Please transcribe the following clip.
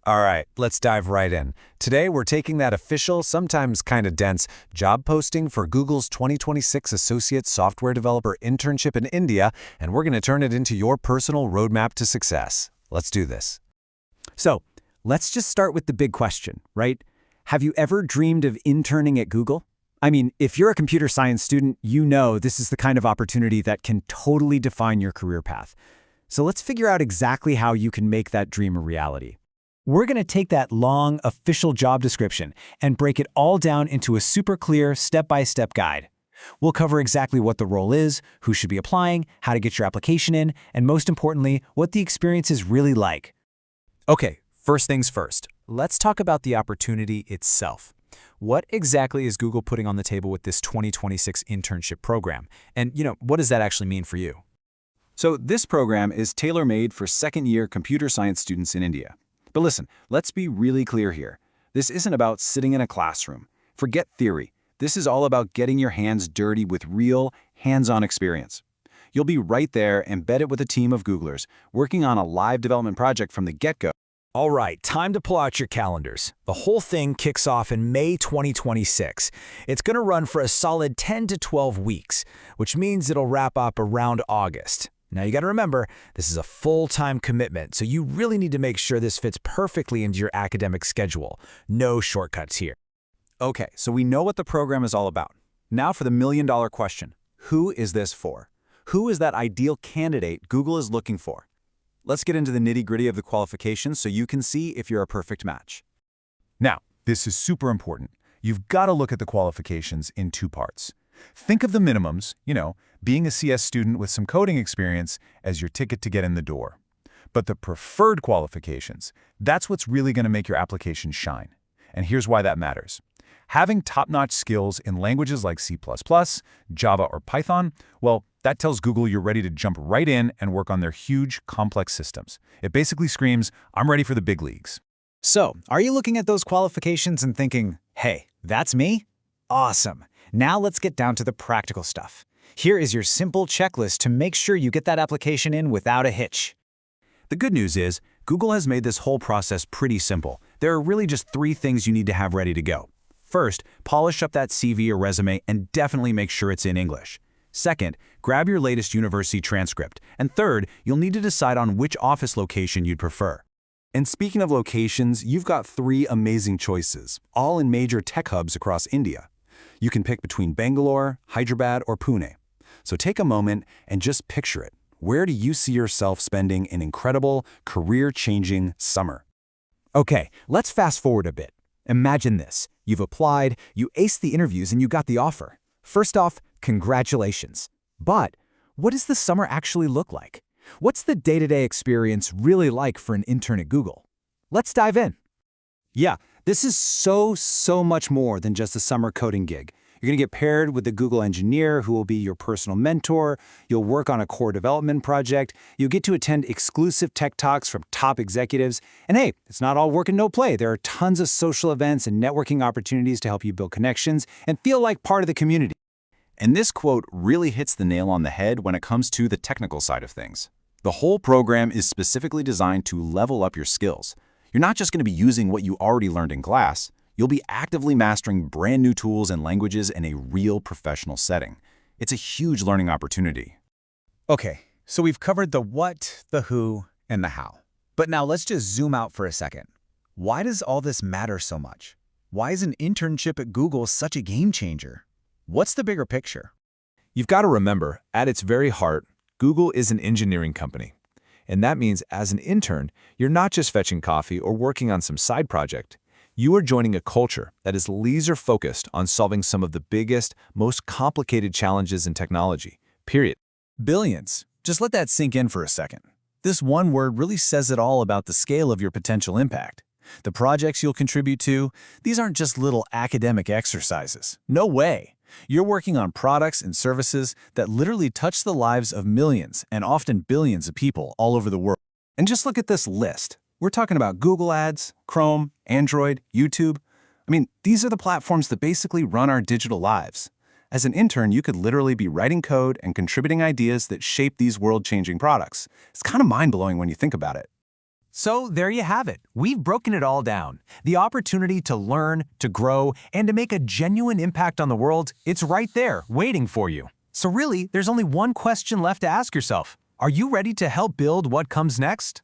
All right, let's dive right in. Today, we're taking that official, sometimes kind of dense, job posting for Google's 2026 Associate Software Developer Internship in India, and we're going to turn it into your personal roadmap to success. Let's do this. So, let's just start with the big question, right? Have you ever dreamed of interning at Google? I mean, if you're a computer science student, you know this is the kind of opportunity that can totally define your career path. So let's figure out exactly how you can make that dream a reality. We're going to take that long, official job description and break it all down into a super clear, step-by-step guide. We'll cover exactly what the role is, who should be applying, how to get your application in, and most importantly, what the experience is really like. Okay, first things first. Let's talk about the opportunity itself. What exactly is Google putting on the table with this 2026 internship program? And, what does that actually mean for you? So this program is tailor-made for second-year computer science students in India. But listen, let's be really clear here. This isn't about sitting in a classroom. Forget theory. This is all about getting your hands dirty with real, hands-on experience. You'll be right there, embedded with a team of Googlers, working on a live development project from the get-go. All right, time to pull out your calendars. The whole thing kicks off in May 2026. It's going to run for a solid 10 to 12 weeks, which means it'll wrap up around August. Now you got to remember, this is a full-time commitment, so you really need to make sure this fits perfectly into your academic schedule. No shortcuts here. Okay, so we know what the program is all about. Now for the million-dollar question. Who is this for? Who is that ideal candidate Google is looking for? Let's get into the nitty-gritty of the qualifications so you can see if you're a perfect match. Now, this is super important. You've got to look at the qualifications in two parts. Think of the minimums, being a CS student with some coding experience as your ticket to get in the door. But the preferred qualifications, that's what's really going to make your application shine. And here's why that matters. Having top-notch skills in languages like C++, Java, or Python, well, that tells Google you're ready to jump right in and work on their huge, complex systems. It basically screams, I'm ready for the big leagues. So, are you looking at those qualifications and thinking, hey, that's me? Awesome. Now let's get down to the practical stuff. Here is your simple checklist to make sure you get that application in without a hitch. The good news is, Google has made this whole process pretty simple. There are really just 3 things you need to have ready to go. First, polish up that CV or resume and definitely make sure it's in English. Second, grab your latest university transcript. And third, you'll need to decide on which office location you'd prefer. And speaking of locations, you've got 3 amazing choices, all in major tech hubs across India. You can pick between Bengaluru, Hyderabad, or Pune. So take a moment and just picture it. Where do you see yourself spending an incredible, career-changing summer? Okay, let's fast forward a bit. Imagine this. You've applied, you aced the interviews, and you got the offer. First off, congratulations. But what does the summer actually look like? What's the day-to-day experience really like for an intern at Google? Let's dive in. Yeah, this is so much more than just a summer coding gig. You're going to get paired with the Google engineer who will be your personal mentor. You'll work on a core development project. You'll get to attend exclusive tech talks from top executives. And hey, it's not all work and no play. There are tons of social events and networking opportunities to help you build connections and feel like part of the community. And this quote really hits the nail on the head when it comes to the technical side of things. The whole program is specifically designed to level up your skills. You're not just going to be using what you already learned in class. You'll be actively mastering brand new tools and languages in a real professional setting. It's a huge learning opportunity. Okay, so we've covered the what, the who, and the how. But now let's just zoom out for a second. Why does all this matter so much? Why is an internship at Google such a game changer? What's the bigger picture? You've got to remember, at its very heart, Google is an engineering company. And that means as an intern, you're not just fetching coffee or working on some side project. You are joining a culture that is laser-focused on solving some of the biggest, most complicated challenges in technology, period. Billions. Just let that sink in for a second. This one word really says it all about the scale of your potential impact. The projects you'll contribute to, these aren't just little academic exercises. No way. You're working on products and services that literally touch the lives of millions and often billions of people all over the world. And just look at this list. We're talking about Google Ads, Chrome, Android, YouTube. I mean, these are the platforms that basically run our digital lives. As an intern, you could literally be writing code and contributing ideas that shape these world-changing products. It's kind of mind-blowing when you think about it. So there you have it. We've broken it all down. The opportunity to learn, to grow, and to make a genuine impact on the world, it's right there, waiting for you. So really, there's only one question left to ask yourself. Are you ready to help build what comes next?